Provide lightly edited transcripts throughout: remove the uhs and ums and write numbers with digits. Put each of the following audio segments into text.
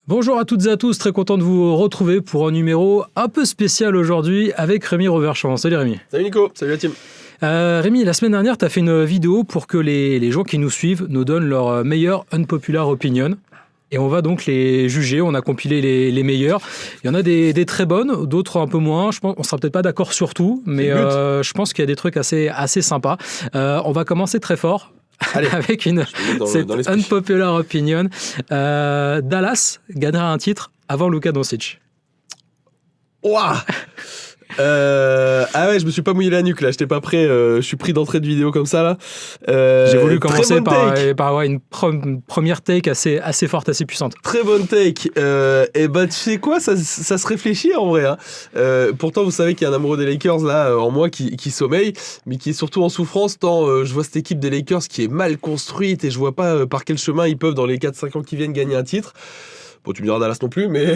Bonjour à toutes et à tous, très content de vous retrouver pour un numéro un peu spécial aujourd'hui avec Rémi Roverchamp. Salut Rémi. Salut Nico, salut la team. Rémi, la semaine dernière, tu as fait une vidéo pour que les gens qui nous suivent nous donnent leur meilleure unpopular opinion. Et on va donc les juger, on a compilé les meilleures. Il y en a des très bonnes, d'autres un peu moins. Je pense, on sera peut-être pas d'accord sur tout, mais je pense qu'il y a des trucs assez sympas. On va commencer très fort. Allez, avec cette unpopular opinion. Dallas gagnera un titre avant Luka Doncic. Ouah. Ah ouais, je me suis pas mouillé la nuque là, j'étais pas prêt, je suis pris d'entrée de vidéo comme ça là. J'ai voulu commencer par une première take assez forte, assez puissante. Très bonne take. Et bah tu sais quoi, ça se réfléchit en vrai. Hein. Pourtant vous savez qu'il y a un amoureux des Lakers là en moi qui sommeille, mais qui est surtout en souffrance tant je vois cette équipe des Lakers qui est mal construite et je vois pas par quel chemin ils peuvent dans les 4-5 ans qui viennent gagner un titre. Bon, tu me diras Dallas non plus, mais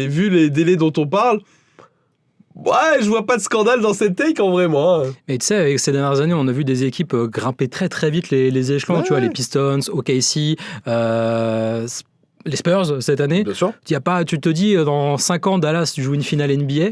vu les délais dont on parle. Ouais, je vois pas de scandale dans cette take en vrai, moi. Mais tu sais, avec ces dernières années, on a vu des équipes grimper très très vite les échelons. Ouais. Tu vois, les Pistons, OKC, les Spurs cette année. Bien sûr. Tu te dis, dans 5 ans, Dallas joue une finale NBA.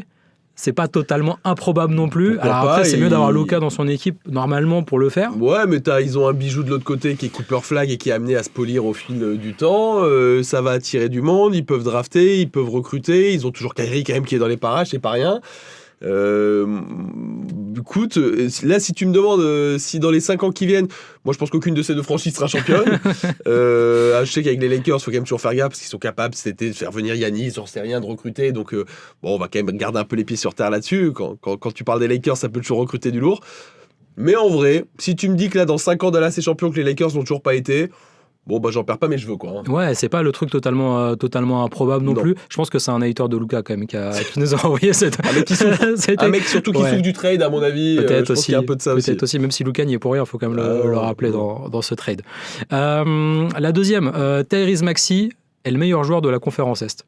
C'est pas totalement improbable non plus. Pourquoi alors après, c'est mieux d'avoir Luka dans son équipe, normalement, pour le faire. Ouais, mais ils ont un bijou de l'autre côté qui est Cooper Flag et qui est amené à se polir au fil du temps. Ça va attirer du monde, ils peuvent drafter, ils peuvent recruter. Ils ont toujours Kyrie quand même qui est dans les parages, c'est pas rien. Écoute, là si tu me demandes si dans les 5 ans qui viennent, moi je pense qu'aucune de ces deux franchises sera championne. Je sais qu'avec les Lakers, il faut quand même toujours faire gaffe parce qu'ils sont capables, c'était de faire venir Giannis, j'en sais rien, de recruter. Donc on va quand même garder un peu les pieds sur terre là-dessus. Quand tu parles des Lakers, ça peut toujours recruter du lourd. Mais en vrai, si tu me dis que là dans 5 ans Dallas est champion, que les Lakers n'ont toujours pas été, bon bah j'en perds pas mes cheveux quoi. Hein. Ouais, c'est pas le truc totalement improbable non plus. Je pense que c'est un hater de Luka quand même qui nous a envoyé cette. Un mec qui souffre. Un mec surtout qui souffre du trade à mon avis. Peut-être je pense qu'il y a un peu de ça peut-être aussi. Même si Luka n'y est pour rien, il faut quand même le rappeler dans ce trade. La deuxième, Tyrese Maxey est le meilleur joueur de la conférence Est.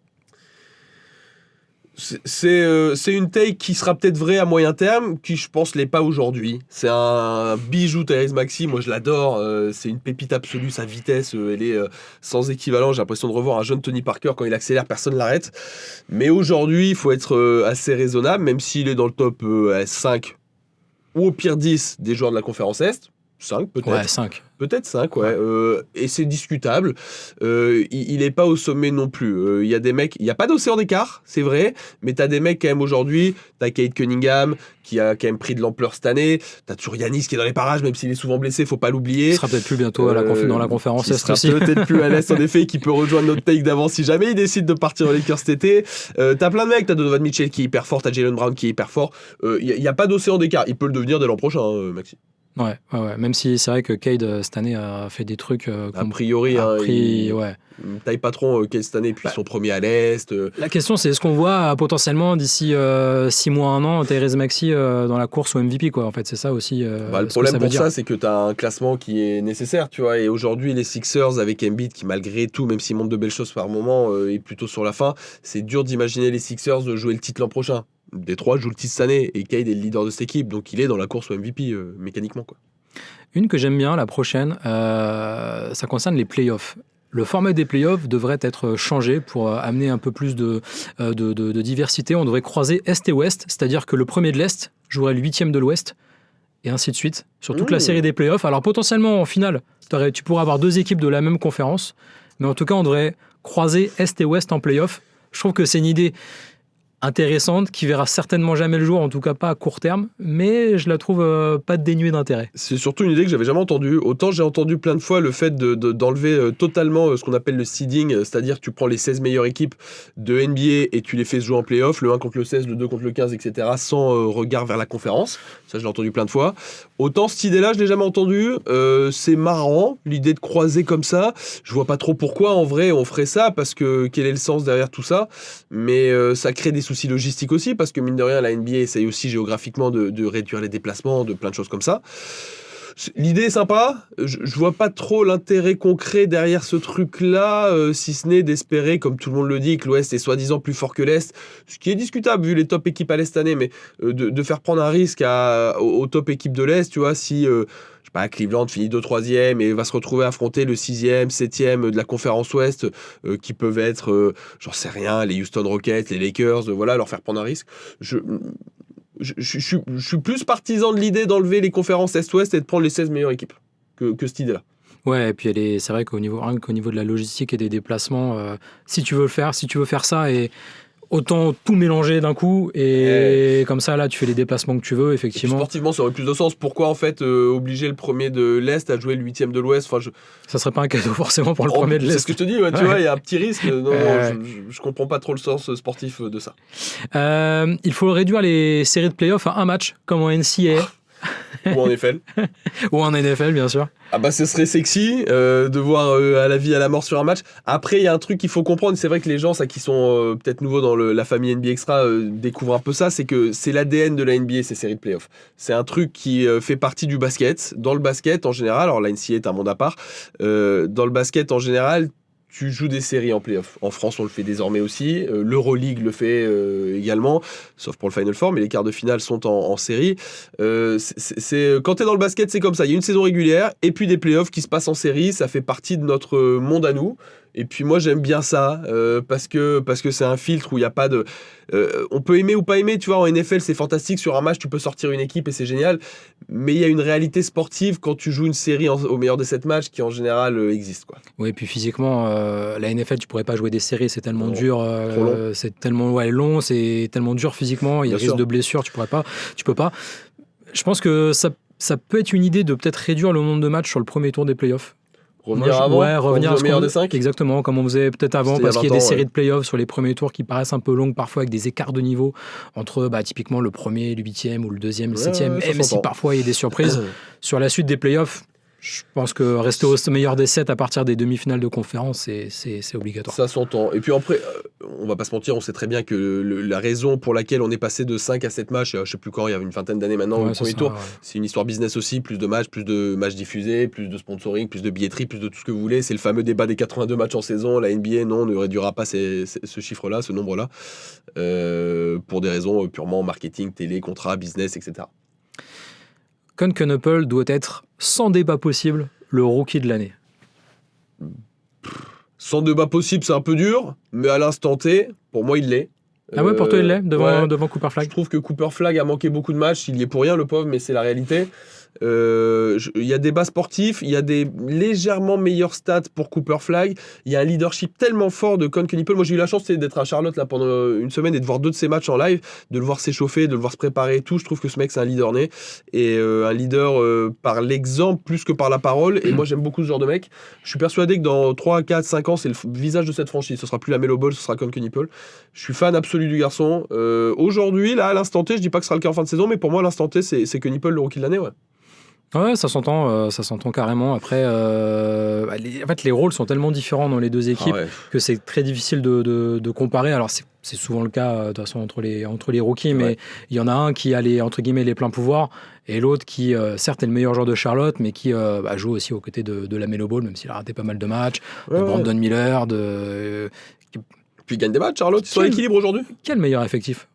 C'est une take qui sera peut-être vraie à moyen terme, qui je pense l'est pas aujourd'hui. C'est un bijou Tyrese Maxey, moi je l'adore, c'est une pépite absolue, sa vitesse, elle est sans équivalent. J'ai l'impression de revoir un jeune Tony Parker, quand il accélère, personne l'arrête. Mais aujourd'hui, il faut être assez raisonnable, même s'il est dans le top 5 ou au pire 10 des joueurs de la conférence Est. 5 peut-être. Ouais, 5. Peut-être 5, ouais. Et c'est discutable. Il n'est pas au sommet non plus. Il y a des mecs... Il n'y a pas d'océan d'écart, c'est vrai, mais tu as des mecs quand même aujourd'hui. Tu as Cade Cunningham qui a quand même pris de l'ampleur cette année. Tu as toujours Giannis qui est dans les parages, même s'il est souvent blessé, il ne faut pas l'oublier. Il sera peut-être plus bientôt dans la conférence Est aussi. Peut-être plus à l'Est, en effet, qui peut rejoindre notre take d'avant si jamais il décide de partir aux Lakers cet été. Tu as plein de mecs. Tu as Donovan Mitchell qui est hyper fort, tu as Jaylen Brown qui est hyper fort. Il n'y a pas d'océan d'écart. Il peut le devenir dès l'an prochain, Maxi. Ouais. Même si c'est vrai que Cade cette année a fait des trucs. A priori, ouais. Taille patron Cade cette année, puis ils sont premiers à l'Est. La question, c'est est-ce qu'on voit potentiellement d'ici 6 mois, 1 an, Tyrese Maxey dans la course au MVP, quoi. En fait, c'est ça aussi. Le problème pour ça, c'est que tu as un classement qui est nécessaire, tu vois. Et aujourd'hui, les Sixers avec Embiid, qui malgré tout, même s'ils montrent de belles choses par moment, est plutôt sur la fin, c'est dur d'imaginer les Sixers de jouer le titre l'an prochain. Détroit joue le titre cette année et Cade est le leader de cette équipe, donc il est dans la course au MVP mécaniquement, quoi. Une que j'aime bien, la prochaine, ça concerne les playoffs. Le format des playoffs devrait être changé pour amener un peu plus de diversité. On devrait croiser Est et Ouest, c'est-à-dire que le premier de l'Est jouerait le 8e de l'Ouest, et ainsi de suite, sur toute la série des playoffs. Alors potentiellement, en finale, tu pourrais avoir 2 équipes de la même conférence, mais en tout cas, on devrait croiser Est et Ouest en playoffs. Je trouve que c'est une idée intéressante, qui verra certainement jamais le jour, en tout cas pas à court terme, mais je la trouve pas dénuée d'intérêt. C'est surtout une idée que j'avais jamais entendue. Autant j'ai entendu plein de fois le fait d'enlever totalement ce qu'on appelle le seeding, c'est-à-dire que tu prends les 16 meilleures équipes de NBA et tu les fais se jouer en play-off, le 1 contre le 16, le 2 contre le 15, etc., sans regard vers la conférence. Ça, je l'ai entendu plein de fois. Autant cette idée-là, je l'ai jamais entendue. C'est marrant, l'idée de croiser comme ça. Je vois pas trop pourquoi, en vrai, on ferait ça, parce que quel est le sens derrière tout ça. Mais ça crée des soucis logistiques aussi, parce que mine de rien, la NBA essaye aussi géographiquement de réduire les déplacements, de plein de choses comme ça. L'idée est sympa, je vois pas trop l'intérêt concret derrière ce truc-là, si ce n'est d'espérer, comme tout le monde le dit, que l'Ouest est soi-disant plus fort que l'Est, ce qui est discutable vu les top équipes à l'Est cette année, mais de faire prendre un risque aux top équipes de l'Est, tu vois, si... je sais pas, Cleveland finit 2-3e et va se retrouver à affronter le 6e, 7e de la conférence Ouest, qui peuvent être, j'en sais rien, les Houston Rockets, les Lakers, voilà, leur faire prendre un risque. Je suis plus partisan de l'idée d'enlever les conférences Est-Ouest et de prendre les 16 meilleures équipes que cette idée-là. Ouais, et puis c'est vrai qu'au niveau de la logistique et des déplacements, si tu veux faire ça et autant tout mélanger d'un coup et comme ça là tu fais les déplacements que tu veux effectivement. Sportivement ça aurait plus de sens. Pourquoi en fait obliger le premier de l'Est à jouer le 8e de l'Ouest, Ça serait pas un cadeau forcément pour le premier de l'Est. C'est ce que je te dis, ouais, tu vois, il y a un petit risque. Non, je comprends pas trop le sens sportif de ça. Il faut réduire les séries de playoffs à un match comme en NCAA. Ou en NFL. Ou en NFL, bien sûr. Ah bah ce serait sexy de voir à la vie à la mort sur un match. Après il y a un truc qu'il faut comprendre, c'est vrai que les gens ça qui sont peut-être nouveaux dans la famille NBA Extra découvrent un peu ça, c'est que c'est l'ADN de la NBA ces séries de playoffs. C'est un truc qui fait partie du basket. Dans le basket en général, alors la NCAA est un monde à part, dans le basket en général tu joues des séries en play-off. En France, on le fait désormais aussi. L'Euroleague le fait également, sauf pour le Final Four, mais les quarts de finale sont en série. Quand tu es dans le basket, c'est comme ça. Il y a une saison régulière et puis des play-offs qui se passent en série. Ça fait partie de notre monde à nous. Et puis moi, j'aime bien ça parce que c'est un filtre où il n'y a pas de... on peut aimer ou pas aimer, tu vois, en NFL, c'est fantastique. Sur un match, tu peux sortir une équipe et c'est génial. Mais il y a une réalité sportive quand tu joues une série au meilleur des 7 matchs qui, en général, existe, quoi. Oui, et puis physiquement, la NFL, tu pourrais pas jouer des séries, c'est tellement dur, c'est tellement long, c'est tellement dur physiquement, il y a risque de blessure, tu peux pas. Je pense que ça peut être une idée de peut-être réduire le nombre de matchs sur le premier tour des playoffs. Revenir au meilleur des 5. Exactement, comme on faisait peut-être avant, parce qu'il y a des séries de playoffs sur les premiers tours qui paraissent un peu longues, parfois avec des écarts de niveau entre typiquement le premier, le 8e ou le 2e, le 7e, même si parfois il y a des surprises. Sur la suite des playoffs, je pense que rester au meilleur des 7 à partir des demi-finales de conférence, c'est obligatoire. Ça s'entend. Et puis après, on va pas se mentir, on sait très bien que la raison pour laquelle on est passé de 5 à 7 matchs, je sais plus quand, il y avait une vingtaine d'années maintenant, au premier tour, c'est une histoire business aussi, plus de matchs diffusés, plus de sponsoring, plus de billetterie, plus de tout ce que vous voulez. C'est le fameux débat des 82 matchs en saison. La NBA, non, ne réduira pas ce chiffre-là, ce nombre-là, pour des raisons purement marketing, télé, contrat, business, etc. Con Knuppel doit être, sans débat possible, le rookie de l'année. Sans débat possible, c'est un peu dur, mais à l'instant T, pour moi, il l'est. Ah ouais, pour toi, il l'est, devant Cooper Flagg. Je trouve que Cooper Flagg a manqué beaucoup de matchs. Il y est pour rien, le pauvre, mais c'est la réalité. Il y a des bas sportifs, il y a des légèrement meilleurs stats pour Cooper Flagg, il y a un leadership tellement fort de Con Knuppel. Moi j'ai eu la chance d'être à Charlotte là, pendant une semaine et de voir 2 de ses matchs en live, de le voir s'échauffer, de le voir se préparer et tout. Je trouve que ce mec c'est un leader né et un leader par l'exemple plus que par la parole, et moi j'aime beaucoup ce genre de mec. Je suis persuadé que dans 3, 4, 5 ans c'est le visage de cette franchise, ce sera plus la Melo Ball, ce sera Con Knuppel. Je suis fan absolu du garçon. Aujourd'hui là à l'instant T, je dis pas que ce sera le cas en fin de saison, mais pour moi à l'instant T c'est Knuppel le rookie de l'année. Ouais, ça s'entend carrément. Après, en fait, les rôles sont tellement différents dans les deux équipes que c'est très difficile de comparer. Alors, c'est souvent le cas de toute façon entre les rookies, mais il y en a un qui a entre guillemets les pleins pouvoirs et l'autre qui, certes, est le meilleur joueur de Charlotte, mais qui joue aussi aux côtés de la Melo Ball, même s'il a raté pas mal de matchs, de Brandon Miller, puis il gagne des matchs, Charlotte. Ils sont à l'équilibre aujourd'hui. Quel meilleur effectif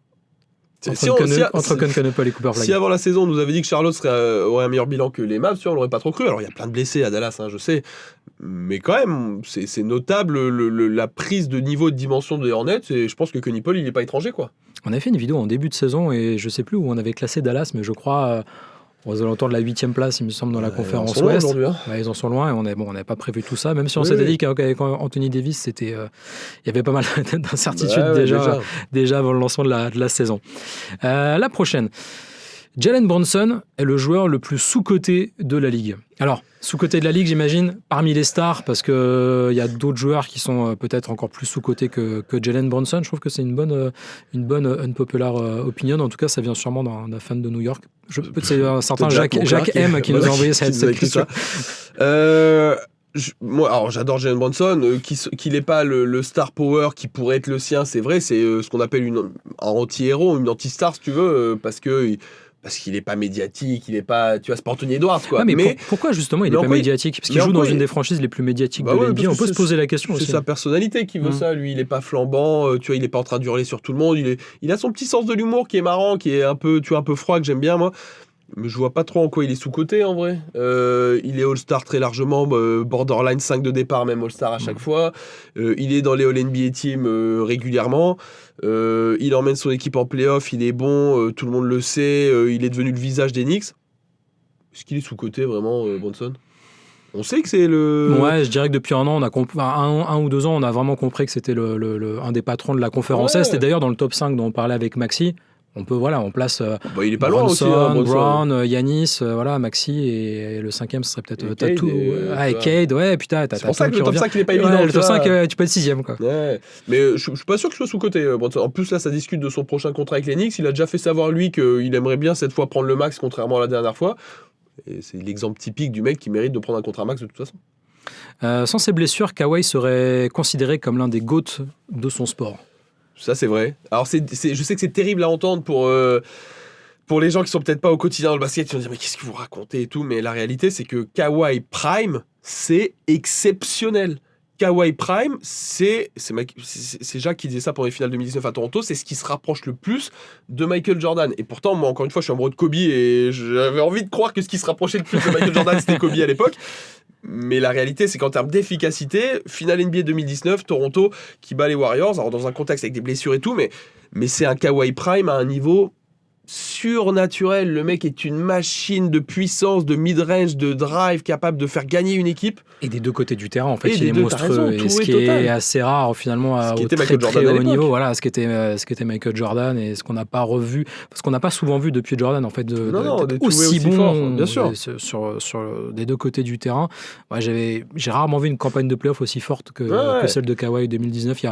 entre Con Knuppel et Cooper Flagg. Si avant la saison on nous avait dit que Charlotte aurait un meilleur bilan que les Mavs, on l'aurait pas trop cru. Alors il y a plein de blessés à Dallas, je sais, mais quand même c'est notable la prise de niveau et de dimension des Hornets, et je pense que Knuppel il est pas étranger, quoi. On avait fait une vidéo en début de saison et je sais plus où on avait classé Dallas, mais je crois aux alentours de la 8e place, il me semble, dans la conférence Ouest. Ils en sont loin et on n'avait pas prévu tout ça, même si on s'était dit qu'avec Anthony Davis, il y avait pas mal d'incertitudes déjà avant le lancement de la saison. La prochaine. Jalen Brunson est le joueur le plus sous-coté de la Ligue. Alors, sous-coté de la Ligue, j'imagine, parmi les stars, parce qu'il y a d'autres joueurs qui sont peut-être encore plus sous-cotés que Jalen Brunson. Je trouve que c'est une bonne unpopular opinion. En tout cas, ça vient sûrement d'un fan de New York. C'est un certain Jacques M qui nous a envoyé cette question. Moi, alors j'adore Jalen Brunson, qu'il n'est pas le star power qui pourrait être le sien, c'est vrai, c'est ce qu'on appelle un anti-héros, une anti-star si tu veux, parce qu'il n'est pas médiatique, il n'est pas, tu vois, c'est pas Anthony Edwards, quoi. Ouais, mais pourquoi justement il n'est pas médiatique? Parce qu'il joue dans une des franchises les plus médiatiques de l'NBA. On peut se poser la question aussi. C'est sa personnalité qui veut ça. Lui, il n'est pas flambant, tu vois, il n'est pas en train d'hurler sur tout le monde. Il a son petit sens de l'humour qui est marrant, qui est un peu froid, que j'aime bien, moi. Mais je vois pas trop en quoi il est sous-coté en vrai. Il est All-Star très largement, borderline 5 de départ, même All-Star à chaque fois. Il est dans les All-NBA Team régulièrement. Il emmène son équipe en playoff, il est bon, tout le monde le sait. Il est devenu le visage des Knicks. Est-ce qu'il est sous-coté vraiment, Bronson ? On sait que c'est le... Ouais, je dirais que depuis un an, un ou 2 ans, on a vraiment compris que c'était un des patrons de la conférence Est. Et d'ailleurs, dans le top 5 dont on parlait avec Maxi, on place il est pas loin aussi, Brown, Giannis, Maxi, et le 5e, ce serait peut-être Tatum. Et Cade, ouais, putain, c'est pour ça que le top 5, il est pas évident. Le top 5, tu peux être 6e, quoi. Ouais. Mais je suis pas sûr que je sois sous-côté, Bronson. En plus, là, ça discute de son prochain contrat avec les Knicks. Il a déjà fait savoir, lui, qu'il aimerait bien cette fois prendre le max, contrairement à la dernière fois. Et c'est l'exemple typique du mec qui mérite de prendre un contrat max de toute façon. Sans ses blessures, Kawhi serait considéré comme l'un des GOAT de son sport. Ça, c'est vrai. Alors, je sais que c'est terrible à entendre pour les gens qui sont peut-être pas au quotidien dans le basket, qui vont dire mais qu'est-ce que vous racontez et tout. Mais la réalité, c'est que Kawhi Prime, c'est exceptionnel. Kawhi Prime, c'est Jacques qui disait ça pendant les finales 2019 à Toronto, c'est ce qui se rapproche le plus de Michael Jordan. Et pourtant, moi, encore une fois, je suis amoureux de Kobe et j'avais envie de croire que ce qui se rapprochait le plus de Michael Jordan, c'était Kobe à l'époque. Mais la réalité, c'est qu'en termes d'efficacité, finale NBA 2019, Toronto qui bat les Warriors, alors dans un contexte avec des blessures et tout, mais c'est un Kawhi Prime à un niveau surnaturel. Le mec est une machine de puissance, de mid-range, de drive, capable de faire gagner une équipe. Et des deux côtés du terrain, en fait, il est monstrueux. Et ce qui est assez rare, finalement, au très haut niveau. Voilà, ce qui était Michael Jordan et ce qu'on n'a pas revu, parce qu'on n'a pas souvent vu depuis Jordan, en fait, aussi bon fort, bien sûr. Sur des deux côtés du terrain. Ouais, j'ai rarement vu une campagne de playoff aussi forte que celle de Kawhi 2019.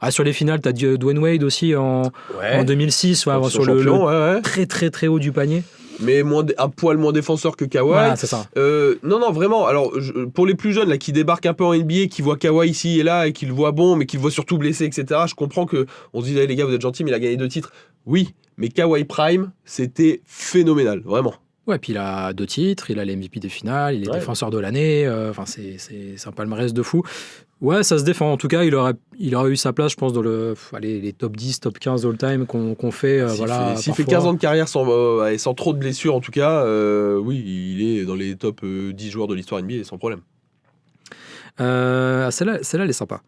Sur les finales, tu as Dwayne Wade aussi en 2006, sur le très très très haut du panier. Mais un poil moins défenseur que Kawhi. Voilà, c'est ça. Non, vraiment. Alors, pour les plus jeunes là, qui débarquent un peu en NBA, qui voient Kawhi ici et là et qui le voient bon, mais qui le voient surtout blessé, etc., je comprends qu'on se dise, les gars, vous êtes gentils, mais il a gagné 2 titres. Oui, mais Kawhi Prime, c'était phénoménal, vraiment. Ouais, puis il a 2 titres, il a les MVP des finales, il est défenseur de l'année, c'est un palmarès de fou. Ouais, ça se défend. En tout cas, il aurait eu sa place, je pense, dans les top 10, top 15 all-time qu'on fait. S'il fait 15 ans de carrière sans trop de blessures, en tout cas, oui, il est dans les top 10 joueurs de l'histoire NBA sans problème. Celle-là, elle est sympa.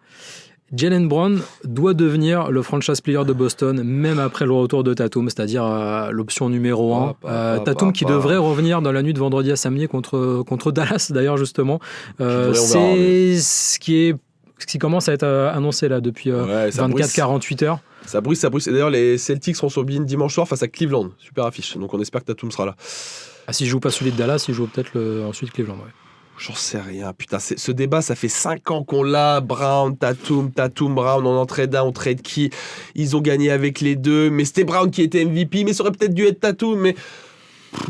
Jaylen Brown doit devenir le franchise player de Boston, même après le retour de Tatum, c'est-à-dire l'option numéro 1. Tatum qui devrait revenir dans la nuit de vendredi à samedi contre Dallas, d'ailleurs, justement. C'est ce qui commence à être annoncé là depuis 24-48 heures. Ça bruisse. Et d'ailleurs, les Celtics seront sur Bein dimanche soir face à Cleveland. Super affiche. Donc on espère que Tatum sera là. S'il joue pas celui de Dallas, il joue peut-être ensuite Cleveland. Ouais. J'en sais rien, putain, ce débat, ça fait 5 ans qu'on l'a, Brown, Tatum, Brown, on en trade un, on trade qui, ils ont gagné avec les deux, mais c'était Brown qui était MVP, mais ça aurait peut-être dû être Tatum, mais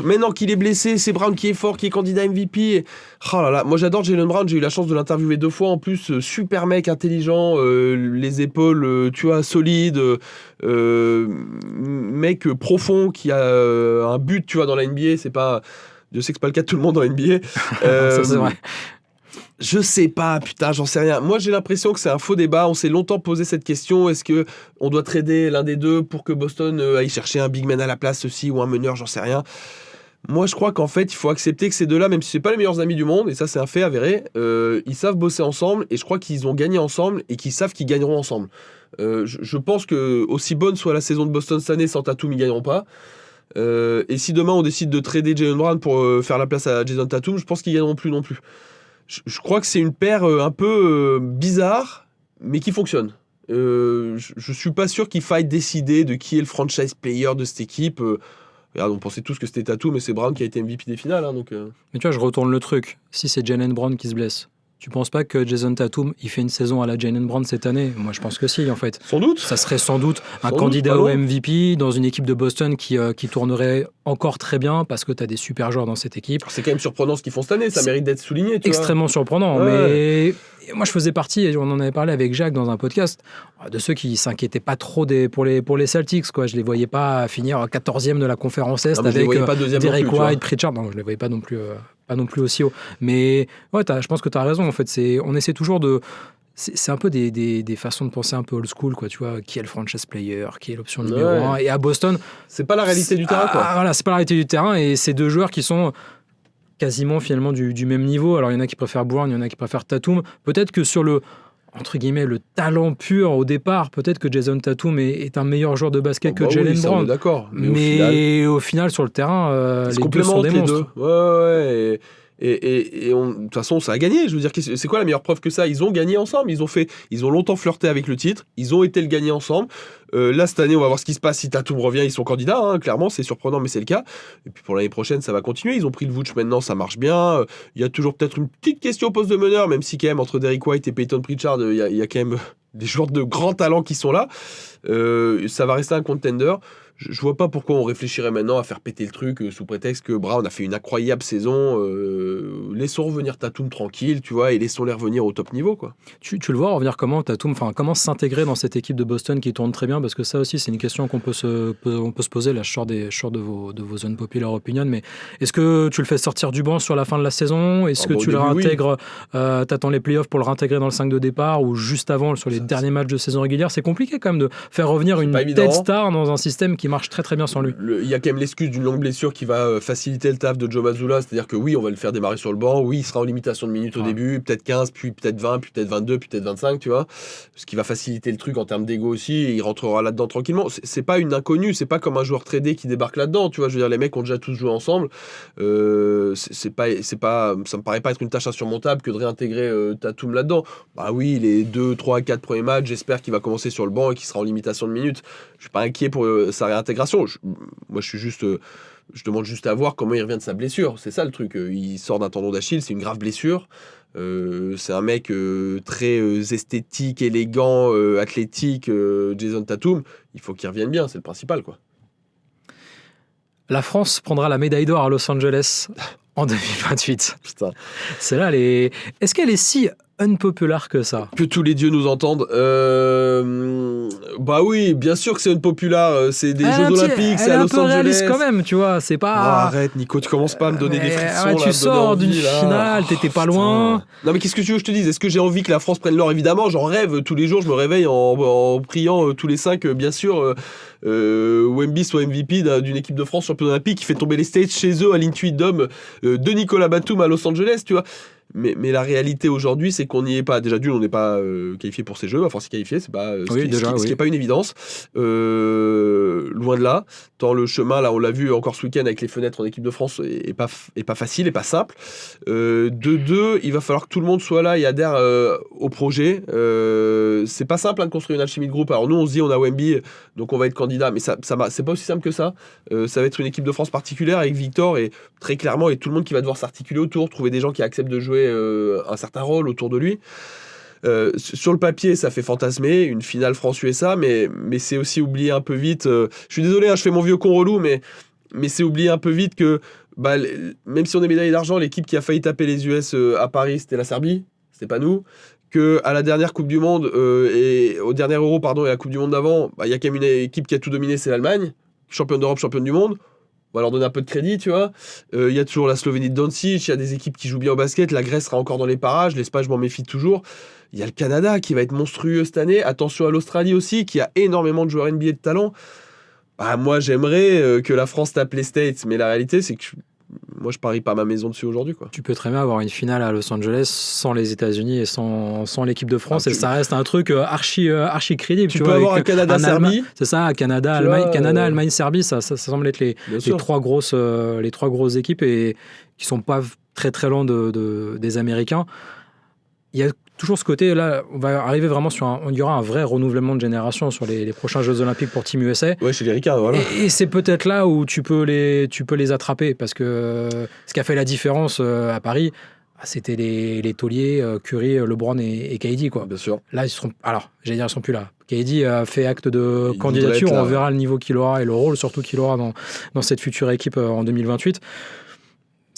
maintenant qu'il est blessé, c'est Brown qui est fort, qui est candidat MVP, oh là là, moi j'adore Jaylen Brown, j'ai eu la chance de l'interviewer 2 fois, en plus, super mec, intelligent, les épaules, tu vois, solides, mec profond, qui a un but, tu vois, dans la NBA, c'est pas... Je sais que c'est pas le cas de tout le monde dans NBA. Ça, c'est vrai. Je sais pas, putain, j'en sais rien. Moi, j'ai l'impression que c'est un faux débat. On s'est longtemps posé cette question. Est-ce que on doit trader l'un des deux pour que Boston aille chercher un big man à la place, ceci, ou un meneur, j'en sais rien. Moi, je crois qu'en fait, il faut accepter que ces deux-là, même si c'est pas les meilleurs amis du monde, et ça, c'est un fait avéré, ils savent bosser ensemble, et je crois qu'ils ont gagné ensemble, et qu'ils savent qu'ils gagneront ensemble. Je pense que aussi bonne soit la saison de Boston cette année, sans Tatum, ils gagneront pas. Et si demain on décide de trader Jaylen Brown pour faire la place à Jason Tatum, je pense qu'ils gagneront plus non plus. Je crois que c'est une paire un peu bizarre, mais qui fonctionne. Je suis pas sûr qu'il faille décider de qui est le franchise player de cette équipe. Regarde, on pensait tous que c'était Tatum, mais c'est Brown qui a été MVP des finales. Donc, Mais tu vois, je retourne le truc. Si c'est Jaylen Brown qui se blesse, tu penses pas que Jason Tatum il fait une saison à la Jaylen Brown cette année ? Moi, je pense que si, en fait. Sans doute. Ça serait sans doute un candidat au MVP dans une équipe de Boston qui tournerait encore très bien parce que tu as des super joueurs dans cette équipe. C'est quand même surprenant ce qu'ils font cette année, ça mérite d'être souligné. Extrêmement surprenant, mais moi je faisais partie, et on en avait parlé avec Jacques dans un podcast, de ceux qui s'inquiétaient pas trop pour les Celtics, quoi. Je les voyais pas finir 14e de la conférence Est avec Derek White, Pritchard. Non, je les voyais pas non plus aussi haut. Mais ouais, je pense que tu as raison. En fait, on essaie toujours de c'est un peu des façons de penser un peu old school, quoi, tu vois, qui est le franchise player, qui est l'option numéro 1. Et à Boston, c'est pas la réalité du terrain, quoi. Voilà, c'est pas la réalité du terrain, et c'est deux joueurs qui sont quasiment finalement du même niveau. Alors il y en a qui préfèrent Brown, il y en a qui préfèrent Tatum. Peut-être que sur le entre guillemets le talent pur au départ, peut-être que Jason Tatum est un meilleur joueur de basket que Jaylen Brown. D'accord. Mais au final sur le terrain, les deux sont des monstres. Ouais. Et de toute façon, ça a gagné. Je veux dire, c'est quoi la meilleure preuve que ça? Ils ont gagné ensemble. Ils ont longtemps flirté avec le titre. Ils ont été le gagner ensemble. Là, cette année, on va voir ce qui se passe. Si Tatum revient, ils sont candidats. Hein, clairement, c'est surprenant, mais c'est le cas. Et puis pour l'année prochaine, ça va continuer. Ils ont pris le Vooch maintenant, ça marche bien. Il y a toujours peut-être une petite question au poste de meneur, même si quand même entre Derrick White et Peyton Pritchard, il y a quand même des joueurs de grand talent qui sont là. Ça va rester un contender. Je vois pas pourquoi on réfléchirait maintenant à faire péter le truc sous prétexte que Brown a fait une incroyable saison. Laissons revenir Tatum tranquille, tu vois, et laissons-les revenir au top niveau, quoi. Tu le vois revenir comment, Tatum, comment s'intégrer dans cette équipe de Boston qui tourne très bien, parce que ça aussi c'est une question qu'on peut se poser, là je sors de vos zones populaire opinion, mais est-ce que tu le fais sortir du banc sur la fin de la saison? Est-ce que tu le réintègres, t'attends les playoffs pour le réintégrer dans le 5 de départ, ou juste avant sur les derniers matchs de saison régulière? C'est compliqué quand même de faire revenir une tête star dans un système qui marche très très bien sans lui. Il y a quand même l'excuse d'une longue blessure qui va faciliter le taf de Joe Mazzulla, c'est-à-dire que oui, on va le faire démarrer sur le banc, oui, il sera en limitation de minutes au début, peut-être 15, puis peut-être 20, puis peut-être 22, puis peut-être 25, tu vois, ce qui va faciliter le truc en termes d'ego aussi, et il rentrera là-dedans tranquillement. C'est pas une inconnue, c'est pas comme un joueur tradé qui débarque là-dedans, tu vois, je veux dire, les mecs ont déjà tous joué ensemble, ça me paraît pas être une tâche insurmontable que de réintégrer Tatum là-dedans. Bah oui, les 2, 3, 4 premiers matchs, j'espère qu'il va commencer sur le banc et qu'il sera en limitation de minutes. Je suis pas inquiet pour sa réintégration. Je demande juste à voir comment il revient de sa blessure. C'est ça le truc. Il sort d'un tendon d'Achille, c'est une grave blessure. C'est un mec très esthétique, élégant, athlétique, Jason Tatum. Il faut qu'il revienne bien, c'est le principal, quoi. La France prendra la médaille d'or à Los Angeles en 2028. Putain. C'est là les. Est-ce qu'elle est si unpopular que ça? Que tous les dieux nous entendent. Bah oui, bien sûr que c'est unpopular. C'est des Jeux Olympiques, c'est à Los Angeles. Elle est un peu réaliste quand même, tu vois. C'est pas. Oh, arrête, Nico, tu commences pas à me donner des frissons. Ouais, tu sors d'une finale, t'étais pas loin. Non, mais qu'est-ce que tu veux que je te dise? Est-ce que j'ai envie que la France prenne l'or? Évidemment, j'en rêve tous les jours. Je me réveille en priant tous les 5, bien sûr. Wemby soit MVP d'une équipe de France champion olympique qui fait tomber les States chez eux à l'Intuit Dome de Nicolas Batum à Los Angeles, tu vois. Mais la réalité aujourd'hui, c'est qu'on n'y est pas. Déjà, on n'est pas qualifié pour ces jeux. Enfin, s'y qualifier, c'est pas ce qui n'est pas une évidence. Loin de là. Tant le chemin, là, on l'a vu encore ce week-end avec les fenêtres en équipe de France, est pas facile, est pas simple. De deux, il va falloir que tout le monde soit là et adhère au projet. C'est pas simple de construire une alchimie de groupe. Alors nous, on se dit, on a Wemby, donc on va être candidat. Mais c'est pas aussi simple que ça. Ça va être une équipe de France particulière avec Victor et très clairement, et tout le monde qui va devoir s'articuler autour, trouver des gens qui acceptent de jouer un certain rôle autour de lui. Sur le papier, ça fait fantasmer une finale France-USA, mais c'est aussi oublier un peu vite. Je suis désolé, je fais mon vieux con relou, mais c'est oublier un peu vite que même si on est médaillé d'argent, l'équipe qui a failli taper les US à Paris, c'était la Serbie, c'était pas nous. Que à la dernière Coupe du Monde et au dernier Euro, et à la Coupe du Monde d'avant, il y a quand même une équipe qui a tout dominé, c'est l'Allemagne, championne d'Europe, championne du monde. On va leur donner un peu de crédit, tu vois. Il y a toujours la Slovénie de Doncic, il y a des équipes qui jouent bien au basket, la Grèce sera encore dans les parages, l'Espagne, je m'en méfie toujours. Il y a le Canada qui va être monstrueux cette année. Attention à l'Australie aussi, qui a énormément de joueurs NBA de talent. Moi, j'aimerais que la France tape les States, mais la réalité, c'est que moi, je parie pas ma maison dessus aujourd'hui, quoi. Tu peux très bien avoir une finale à Los Angeles sans les États-Unis et sans l'équipe de France, et ça reste un truc archi crédible. Tu peux avoir un Canada-Serbie. C'est ça, Allemagne, Serbie, ça semble être les trois grosses équipes et qui sont pas très très loin des Américains. Il y a toujours ce côté, là, on va arriver vraiment il y aura un vrai renouvellement de génération sur les prochains Jeux Olympiques pour Team USA. Ouais, chez les Ricards, voilà. Et c'est peut-être là où tu peux les attraper, parce que ce qui a fait la différence à Paris, c'était les tauliers, Curry, LeBron et KD, quoi. Bien sûr. Là, ils sont plus là. KD a fait acte de candidature, on verra le niveau qu'il aura et le rôle surtout qu'il aura dans cette future équipe en 2028.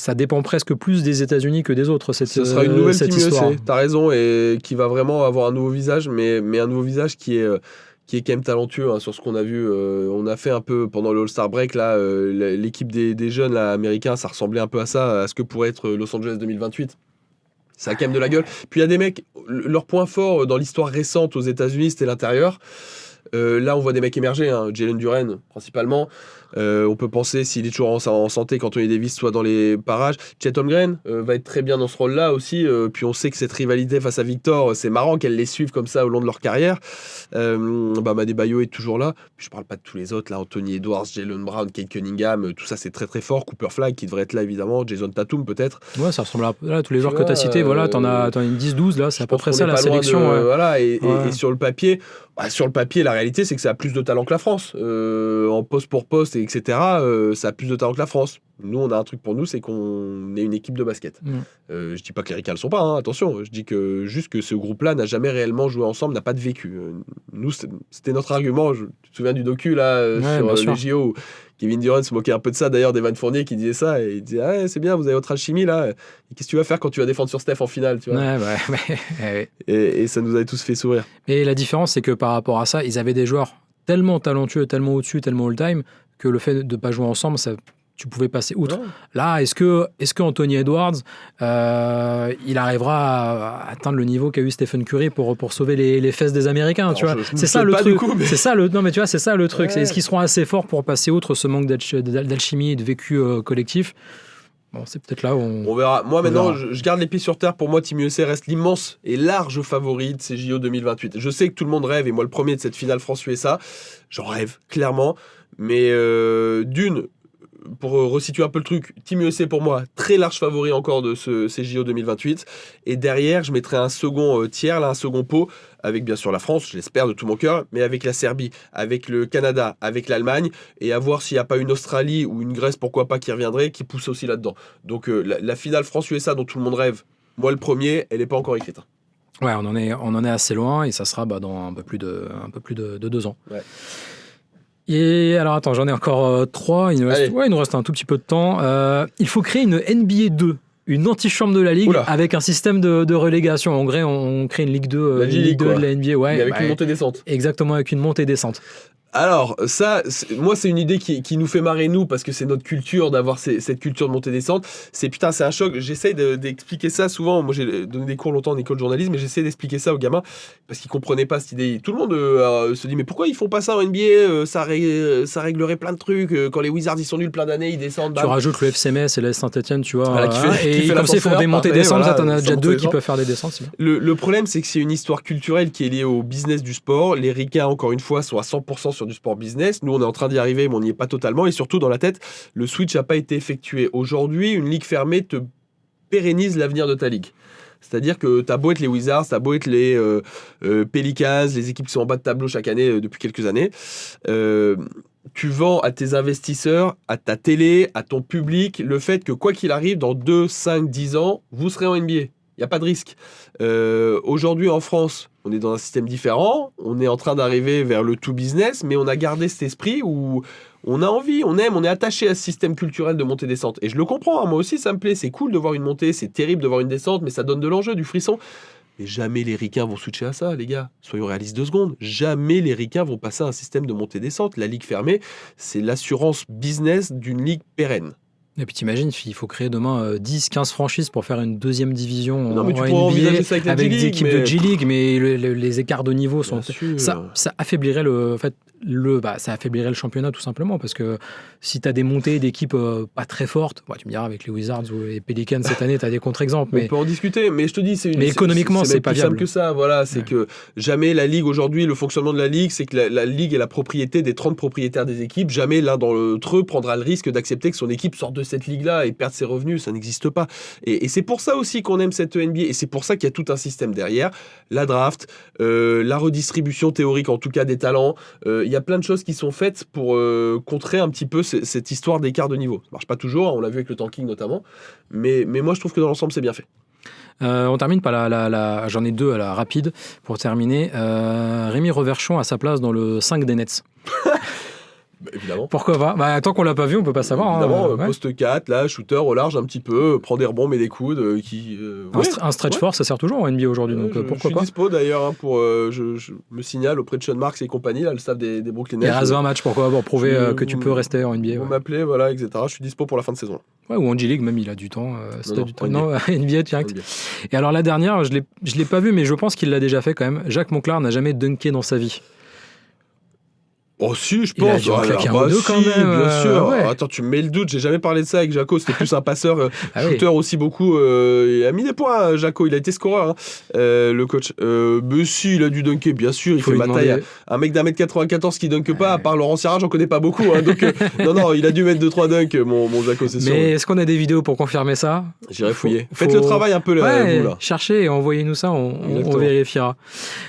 Ça dépend presque plus des États-Unis que des autres, cette histoire. Ce sera une nouvelle Team USA, t'as raison, et qui va vraiment avoir un nouveau visage, mais un nouveau visage qui est quand même talentueux, hein, sur ce qu'on a vu. On a fait un peu, pendant le All-Star Break, là, l'équipe des jeunes là, américains, ça ressemblait un peu à ça, à ce que pourrait être Los Angeles 2028. Ça a quand même de la gueule. Puis il y a des mecs, leur point fort dans l'histoire récente aux États-Unis, c'était l'intérieur. Là, on voit des mecs émerger, hein. Jalen Duren principalement. On peut penser, s'il est toujours en santé, qu'Anthony Davis soit dans les parages. Chet Holmgren va être très bien dans ce rôle-là aussi. Puis on sait que cette rivalité face à Victor, c'est marrant qu'elle les suive comme ça au long de leur carrière. Adebayo est toujours là. Puis je parle pas de tous les autres, là, Anthony Edwards, Jaylen Brown, Kate Cunningham, tout ça c'est très très fort. Cooper Flag qui devrait être là évidemment, Jason Tatum peut-être. Ouais, ça ressemble à tous les joueurs que tu as cités. Voilà, t'en as une 10-12 là, c'est à peu près ça la sélection. Voilà, et sur le papier, la réalité c'est que ça a plus de talent que la France. En poste pour poste, etc., ça a plus de talent que la France. Nous, on a un truc pour nous, c'est qu'on est une équipe de basket. Je dis pas que les Ricains le sont pas, hein, attention. Je dis que juste que ce groupe-là n'a jamais réellement joué ensemble, n'a pas de vécu. Nous, c'était notre argument. Tu te souviens du docu là sur les JO où Kevin Durant se moquait un peu de ça, d'ailleurs, d'Evan Fournier qui disait ça. Et il disait c'est bien, vous avez votre alchimie là. Et qu'est-ce que tu vas faire quand tu vas défendre sur Steph en finale, tu vois. Et ça nous avait tous fait sourire. Et la différence, c'est que par rapport à ça, ils avaient des joueurs tellement talentueux, tellement au-dessus, tellement all-time, que le fait de ne pas jouer ensemble, tu pouvais passer outre. Ouais. Là, est-ce que Anthony Edwards, il arrivera à atteindre le niveau qu'a eu Stephen Curry pour sauver les fesses des Américains, tu vois. C'est ça le truc. C'est ça le truc. Ouais. Est-ce qu'ils seront assez forts pour passer outre ce manque d'alchimie et de vécu collectif? Bon, c'est peut-être là où on verra. Moi, maintenant, je garde les pieds sur terre. Pour moi, Team USA reste l'immense et large favori de ces JO 2028. Je sais que tout le monde rêve, et moi, le premier de cette finale France-USA, j'en rêve, clairement. Mais pour resituer un peu le truc, Team USA pour moi, très large favori encore de ces JO 2028. Et derrière, je mettrai un second tiers, là, un second pot, avec bien sûr la France, je l'espère de tout mon cœur, mais avec la Serbie, avec le Canada, avec l'Allemagne, et à voir s'il n'y a pas une Australie ou une Grèce, pourquoi pas, qui reviendrait, qui pousse aussi là-dedans. Donc la finale France-USA dont tout le monde rêve, moi le premier, elle n'est pas encore écrite. Ouais, on en est assez loin, et ça sera dans un peu plus de 2 ans. Ouais. Et alors attends, j'en ai encore 3, il nous reste un tout petit peu de temps. Il faut créer une NBA 2, une antichambre de la Ligue. Oula. Avec un système de relégation. En vrai, on crée une Ligue 2, Ligue 2 de la NBA. Ouais, mais avec une montée-descente. Exactement, avec une montée-descente. Alors, ça, moi, c'est une idée qui nous fait marrer, nous, parce que c'est notre culture d'avoir cette culture de montée-descente. C'est un choc. J'essaye d'expliquer ça souvent. Moi, j'ai donné des cours longtemps en école de journalisme, mais j'essaie d'expliquer ça aux gamins parce qu'ils comprenaient pas cette idée. Tout le monde se dit, mais pourquoi ils font pas ça en NBA? Ça réglerait plein de trucs. Quand les Wizards, ils sont nuls plein d'années, ils descendent. Tu rajoutes le FC Metz et la Saint-Etienne, tu vois. Voilà, et comme ça, ils font des montées-descentes. Voilà, t'en as déjà 2 qui peuvent faire des descentes. Le problème, c'est que c'est une histoire culturelle qui est liée au business du sport. Les Ricains, encore une fois, sont à 100% sur du sport business. Nous, on est en train d'y arriver, mais on n'y est pas totalement. Et surtout, dans la tête, le switch n'a pas été effectué. Aujourd'hui, une ligue fermée te pérennise l'avenir de ta ligue. C'est-à-dire que t'as beau être les Wizards, t'as beau être les Pelicans, les équipes qui sont en bas de tableau chaque année depuis quelques années, tu vends à tes investisseurs, à ta télé, à ton public, le fait que quoi qu'il arrive, dans 2, 5, 10 ans, vous serez en NBA. Il n'y a pas de risque. Aujourd'hui, en France, on est dans un système différent. On est en train d'arriver vers le tout business, mais on a gardé cet esprit où on a envie, on aime, on est attaché à ce système culturel de montée-descente. Et je le comprends, hein, moi aussi, ça me plaît. C'est cool de voir une montée, c'est terrible de voir une descente, mais ça donne de l'enjeu, du frisson. Mais jamais les Ricains vont switcher à ça, les gars. Soyons réalistes 2 secondes. Jamais les Ricains vont passer à un système de montée-descente. La ligue fermée, c'est l'assurance business d'une ligue pérenne. Et puis t'imagines, il faut créer demain 10-15 franchises pour faire une 2e division non, mais tu pourrais envisager ça avec des équipes de G-League, mais les écarts de niveau sont... Ça affaiblirait ça affaiblirait le championnat tout simplement, parce que si tu as des montées d'équipes pas très fortes, tu me diras avec les Wizards ou les Pelicans cette année, tu as des contre-exemples. On peut en discuter, mais je te dis, mais économiquement, c'est pas viable. Simple que ça, voilà, c'est que jamais la Ligue aujourd'hui, le fonctionnement de la Ligue, c'est que la Ligue est la propriété des 30 propriétaires des équipes. Jamais l'un dans le treux prendra le risque d'accepter que son équipe sorte de cette Ligue-là et perde ses revenus, ça n'existe pas. Et c'est pour ça aussi qu'on aime cette NBA, et c'est pour ça qu'il y a tout un système derrière, la draft, la redistribution théorique en tout cas des talents, il y a plein de choses qui sont faites pour contrer un petit peu cette histoire d'écart de niveau. Ça marche pas toujours, on l'a vu avec le tanking notamment, mais moi je trouve que dans l'ensemble c'est bien fait. On termine par j'en ai 2 à la rapide pour terminer. Rémi Reverchon a sa place dans le 5 des Nets. Bah, évidemment. Pourquoi pas? Bah, tant qu'on l'a pas vu, on peut pas savoir. Évidemment, Ouais. poste 4, là, shooter au large un petit peu, prend des rebonds, met des coudes. Un stretch ouais. force, ça sert toujours en NBA aujourd'hui, donc Je pourquoi suis pas? dispo d'ailleurs pour. Je me signale auprès de Sean Marks et compagnie, là, le staff des Brooklyn Il Nets. reste 20 matchs, pourquoi? Pour prouver que tu peux rester en NBA. Vous Ouais. m'appelez, voilà, etc. Je suis dispo pour la fin de saison. Ouais, ou en G-League, même, il a du temps. Non, NBA direct. NBA. Et alors, la dernière, je l'ai pas vu, mais je pense qu'il l'a déjà fait quand même. Jacques Monclar n'a jamais dunké dans sa vie. Oh si, je Il a pense. dû en claquer un bah ou deux si, quand même, bien sûr. ouais. Attends, tu me mets le doute. J'ai jamais parlé de ça avec Jaco. C'était plus un passeur, Ah oui. shooter aussi beaucoup. Il a mis des points, Jaco. Il a été scoreur, hein, le coach. Mais si, il a dû dunker, bien sûr. Il Faut fait lui ma demander. taille. Un mec d'1m94 qui dunke pas, à part Laurent Serra, j'en connais pas beaucoup. Hein, donc, non, il a dû mettre 2-3 dunks, mon Jaco, c'est sûr. Mais est-ce qu'on a des vidéos pour confirmer ça? J'irai fouiller. Faut- Faites le travail un peu, Ouais, vous, là. cherchez et envoyez-nous ça, on Exactement. vérifiera.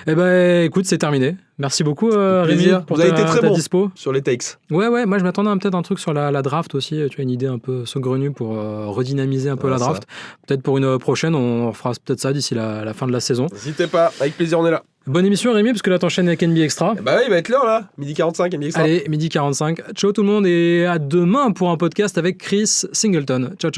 Eh ben, écoute, c'est terminé. Merci beaucoup, Rémi, plaisir. pour Vous avez été très ta bon. dispo. Sur les takes. Ouais, moi je m'attendais à peut-être un truc sur la draft aussi. Tu as une idée un peu saugrenue pour redynamiser un peu la Ça. draft. Peut-être pour une prochaine, on fera peut-être ça d'ici la fin de la saison. N'hésitez pas. Avec plaisir, on est là. Bonne émission, Rémi, parce que là t'enchaînes avec NBA Extra. Bah oui, il va être l'heure, là. 12h45, NBA Extra. Allez, 12h45. Ciao tout le monde et à demain pour un podcast avec Chris Singleton. Ciao.